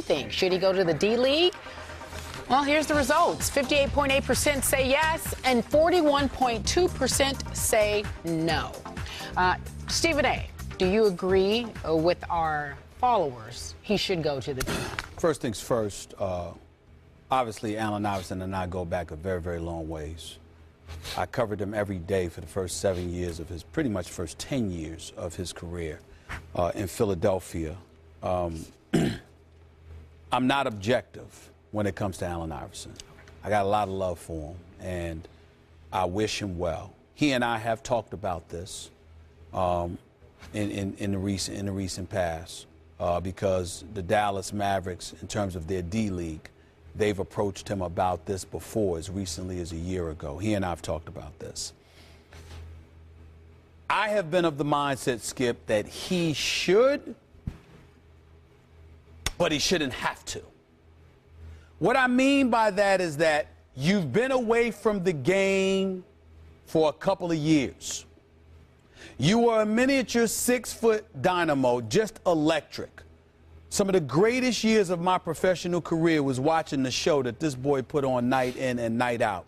think? Should he go to the D-League? Well, here's the results. 58.8% say yes, and 41.2% say no. Stephen A., do you agree with our followers he should go to the D-League? First things first, obviously Allen Iverson and I go back a very, very long ways. I covered him every day for the first 7 years of his, pretty much first 10 years of his career in Philadelphia. I'm not objective when it comes to Allen Iverson. I got a lot of love for him, and I wish him well. He and I have talked about this in the recent past because the Dallas Mavericks, in terms of their D-League, they've approached him about this before, as recently as a year ago. He and I have talked about this. I have been of the mindset, Skip, that he should, but he shouldn't have to. What I mean by that is that you've been away from the game for a couple of years. You were a miniature 6-foot dynamo, just electric. Some of the greatest years of my professional career was watching the show that this boy put on night in and night out.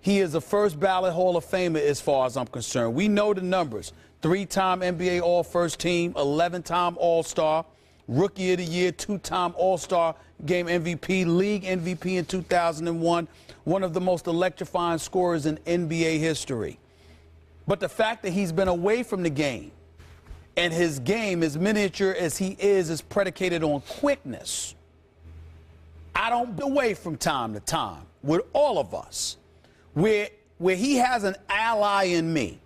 He is a first ballot Hall of Famer as far as I'm concerned. We know the numbers. 3-time NBA All-First Team, 11-time All-Star, Rookie of the Year, 2-time All-Star Game MVP, League MVP in 2001, one of the most electrifying scorers in NBA history. But the fact that he's been away from the game, and his game, as miniature as he is predicated on quickness. I don't get away from time to time with all of us. Where he has an ally in me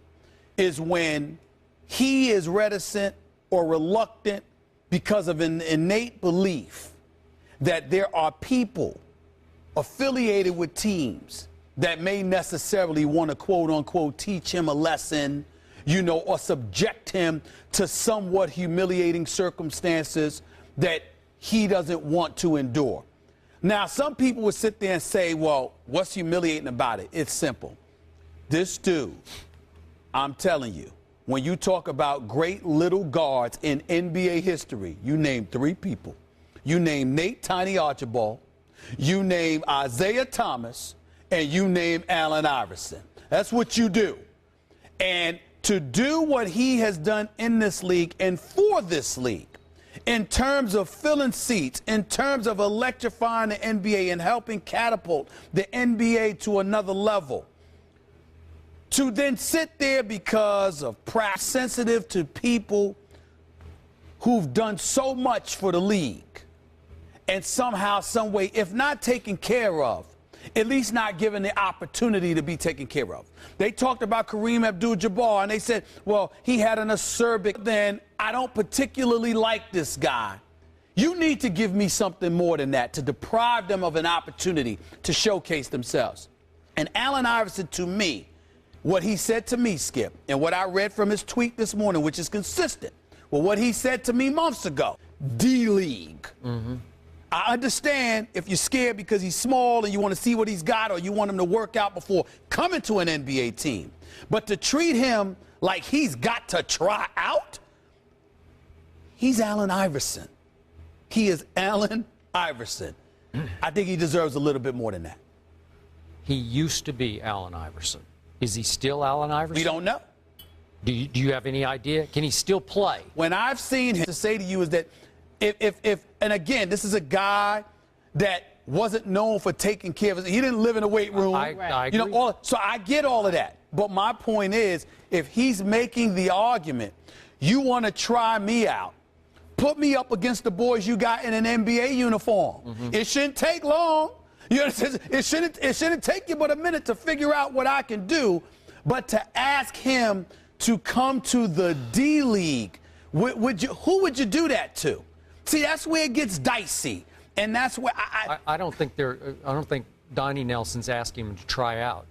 is when he is reticent or reluctant because of an innate belief that there are people affiliated with teams that may necessarily want to, quote unquote, teach him a lesson, you know, or subject him to somewhat humiliating circumstances that he doesn't want to endure. Now, some people would sit there and say, well, what's humiliating about it? It's simple. This dude, I'm telling you, when you talk about great little guards in NBA history, you name 3 people. You name Nate Tiny Archibald, you name Isaiah Thomas, and you name Allen Iverson. That's what you do. And to do what he has done in this league and for this league, in terms of filling seats, in terms of electrifying the NBA and helping catapult the NBA to another level, to then sit there because of pride, sensitive to people who've done so much for the league, and somehow, some way, if not taken care of, at least not given the opportunity to be taken care of. They talked about Kareem Abdul-Jabbar, and they said, well, he had an acerbic. Then I don't particularly like this guy. You need to give me something more than that to deprive them of an opportunity to showcase themselves. And Allen Iverson, to me, what he said to me, Skip, and what I read from his tweet this morning, which is consistent with what he said to me months ago, D-League. Mm-hmm. I understand if you're scared because he's small and you want to see what he's got, or you want him to work out before coming to an NBA team. But to treat him like he's got to try out, he's Allen Iverson. He is Allen Iverson. I think he deserves a little bit more than that. He used to be Allen Iverson. Is he still Allen Iverson? We don't know. Do you have any idea? Can he still play? When I've seen him, to say to you is that and again, this is a guy that wasn't known for taking care of his, he didn't live in a weight room. I agree. You know, so I get all of that. But my point is, if he's making the argument, you want to try me out, put me up against the boys you got in an NBA uniform. Mm-hmm. It shouldn't take long. You know, it shouldn't take you but a minute to figure out what I can do. But to ask him to come to the D-League, who would you do that to? See, that's where it gets dicey, and that's where I don't think Donnie Nelson's asking him to try out.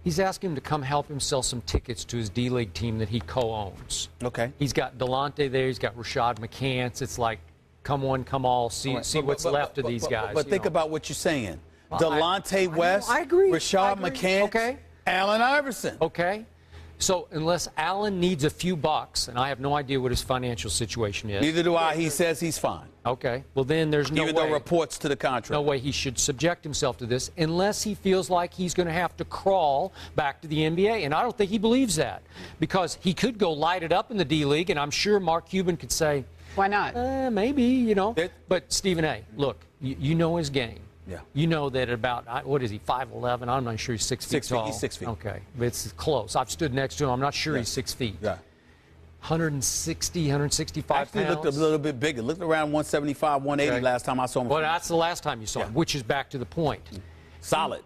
He's asking him to come help him sell some tickets to his D-League team that he co-owns. Okay. He's got Delonte there. He's got Rashad McCants. It's like, come one, come all. See what's left of these guys. But think about what you're saying. Delonte West, I agree. Rashad McCants, okay. Allen Iverson. Okay. So unless Allen needs a few bucks, and I have no idea what his financial situation is. Neither do I. He says he's fine. Okay. Well, then there's no way. Even though reports to the contrary. No way he should subject himself to this unless he feels like he's going to have to crawl back to the NBA. And I don't think he believes that, because he could go light it up in the D-League, and I'm sure Mark Cuban could say, why not? Maybe, you know. But Stephen A., look, you know his game. Yeah. You know that about, what is he, 5'11"? I'm not sure he's 6 feet tall. He's 6 feet. Okay. But it's close. I've stood next to him. I'm not sure he's 6 feet. Yeah. 160, 165 Actually pounds. looked a little bit bigger. Looked around 175, 180 last time I saw him. Well, that's the last time you saw him, which is back to the point. Solid.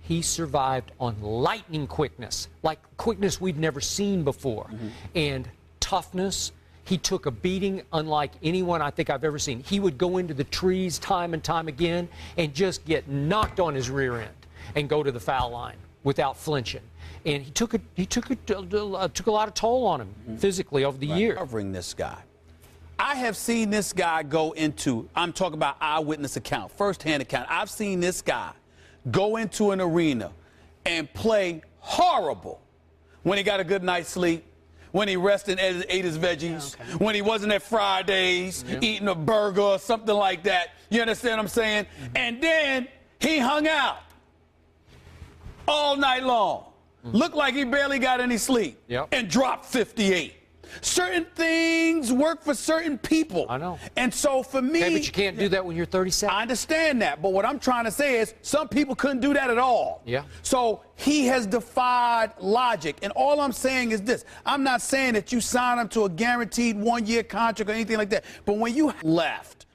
He survived on lightning quickness, like quickness we've never seen before, and toughness. He took a beating unlike anyone I think I've ever seen. He would go into the trees time and time again and just get knocked on his rear end and go to the foul line without flinching. And he took a lot of toll on him physically over the years. Covering this guy. I have seen this guy go into, I'm talking about eyewitness account, firsthand account. I've seen this guy go into an arena and play horrible when he got a good night's sleep, when he rested and ate his veggies, when he wasn't at Fridays eating a burger or something like that. You understand what I'm saying? And then he hung out all night long. Looked like he barely got any sleep and dropped 58. Certain things work for certain people. I know. And so for me... Okay, but you can't do that when you're 37. I understand that. But what I'm trying to say is some people couldn't do that at all. Yeah. So he has defied logic. And all I'm saying is this. I'm not saying that you sign him to a guaranteed one-year contract or anything like that. But when you left